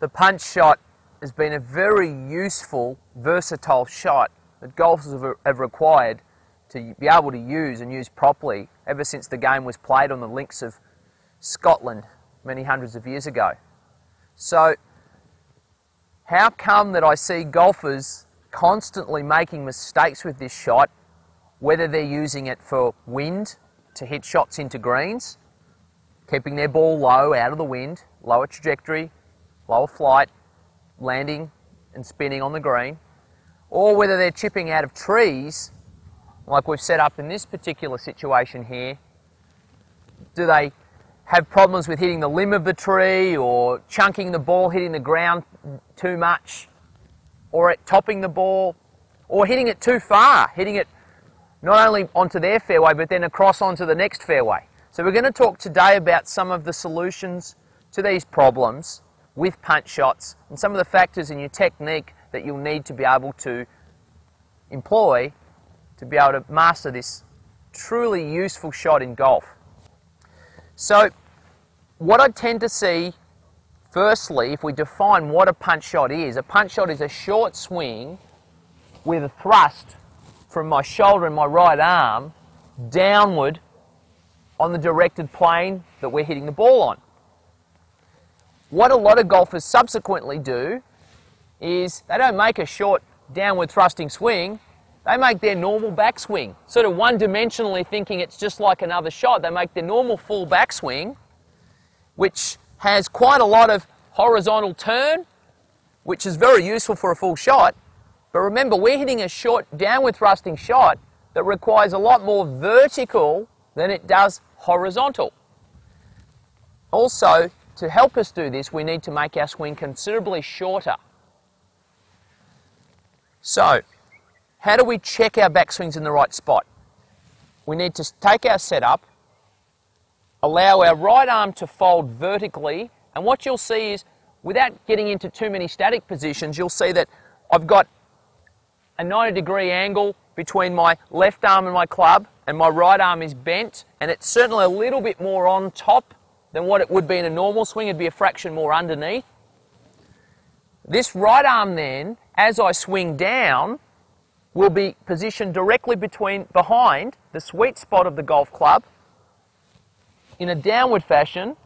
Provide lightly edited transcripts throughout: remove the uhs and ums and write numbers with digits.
the punch shot has been a very useful, versatile shot that golfers have required to be able to use and use properly ever since the game was played on the links of Scotland many hundreds of years ago. So how come that I see golfers constantly making mistakes with this shot, whether they're using it for wind to hit shots into greens, keeping their ball low out of the wind, lower trajectory, lower flight, landing and spinning on the green, or whether they're chipping out of trees like we've set up in this particular situation here. Do they have problems with hitting the limb of the tree, or chunking the ball, hitting the ground too much, or at topping the ball, or hitting it too far, hitting it not only onto their fairway but then across onto the next fairway? So we're going to talk today about some of the solutions to these problems with punch shots and some of the factors in your technique that you'll need to be able to employ to be able to master this truly useful shot in golf. So what I tend to see, firstly, if we define what a punch shot is a short swing with a thrust from my shoulder and my right arm downward on the directed plane that we're hitting the ball on. What a lot of golfers subsequently do is they don't make a short downward thrusting swing, they make their normal backswing. Sort of one-dimensionally thinking it's just like another shot. They make their normal full backswing, which has quite a lot of horizontal turn, which is very useful for a full shot. But remember, we're hitting a short downward thrusting shot that requires a lot more vertical than it does horizontal. Also, to help us do this, we need to make our swing considerably shorter. So, how do we check our backswings in the right spot? We need to take our setup, allow our right arm to fold vertically, and what you'll see is, without getting into too many static positions, you'll see that I've got a 90-degree angle between my left arm and my club, and my right arm is bent, and it's certainly a little bit more on top than what it would be in a normal swing. It'd be a fraction more underneath. This right arm then, as I swing down, will be positioned directly behind the sweet spot of the golf club in a downward fashion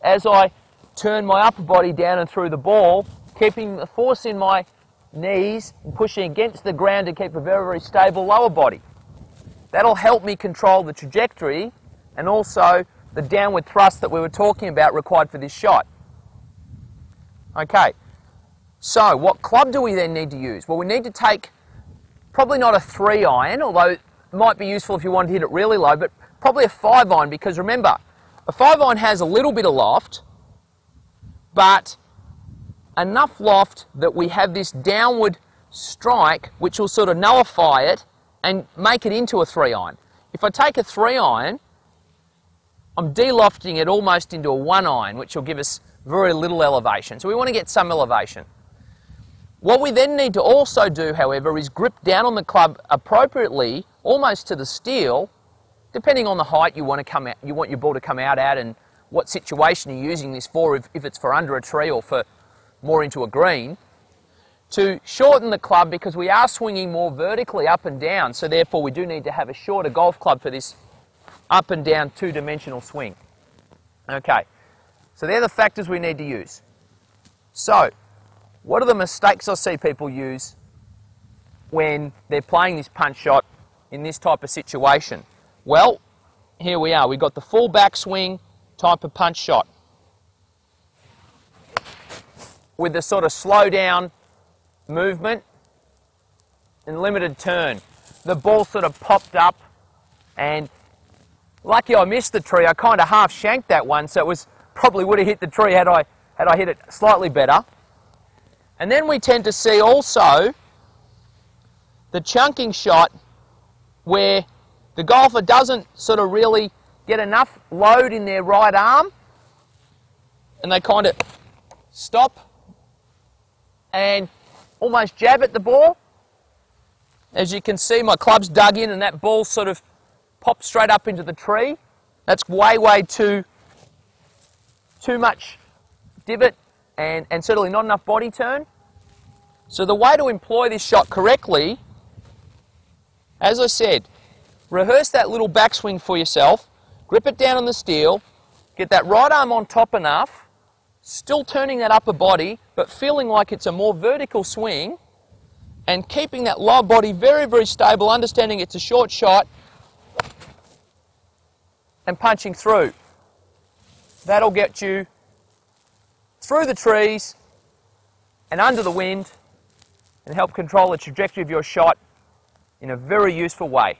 as I turn my upper body down and through the ball, keeping the force in my knees and pushing against the ground to keep a very, very stable lower body. That'll help me control the trajectory and also the downward thrust that we were talking about required for this shot. Okay, so what club do we then need to use? Well, we need to take probably not a 3-iron, although it might be useful if you want to hit it really low, but probably a 5-iron, because remember, a 5-iron has a little bit of loft, but enough loft that we have this downward strike which will sort of nullify it and make it into a 3-iron. If I take a 3-iron, I'm de-lofting it almost into a 1-iron, which will give us very little elevation. So we want to get some elevation. What we then need to also do, however, is grip down on the club appropriately, almost to the steel, depending on the height you want your ball to come out at and what situation you're using this for, if it's for under a tree or for more into a green, to shorten the club, because we are swinging more vertically up and down, so therefore we do need to have a shorter golf club for this up and down two-dimensional swing. Okay, so they're the factors we need to use. So, what are the mistakes I see people use when they're playing this punch shot in this type of situation? Well, here we are. We've got the full backswing type of punch shot with the sort of slow down movement and limited turn. The ball sort of popped up, and lucky I missed the tree. I kind of half shanked that one, so it was probably would have hit the tree had I hit it slightly better. And then we tend to see also the chunking shot where the golfer doesn't sort of really get enough load in their right arm, and they kind of stop and almost jab at the ball. As you can see, my club's dug in and that ball sort of popped straight up into the tree. That's way too much divot and certainly not enough body turn. So the way to employ this shot correctly, as I said, rehearse that little backswing for yourself, grip it down on the steel, get that right arm on top enough, still turning that upper body, but feeling like it's a more vertical swing, and keeping that lower body very, very stable, understanding it's a short shot, and punching through. That'll get you through the trees and under the wind and help control the trajectory of your shot in a very useful way.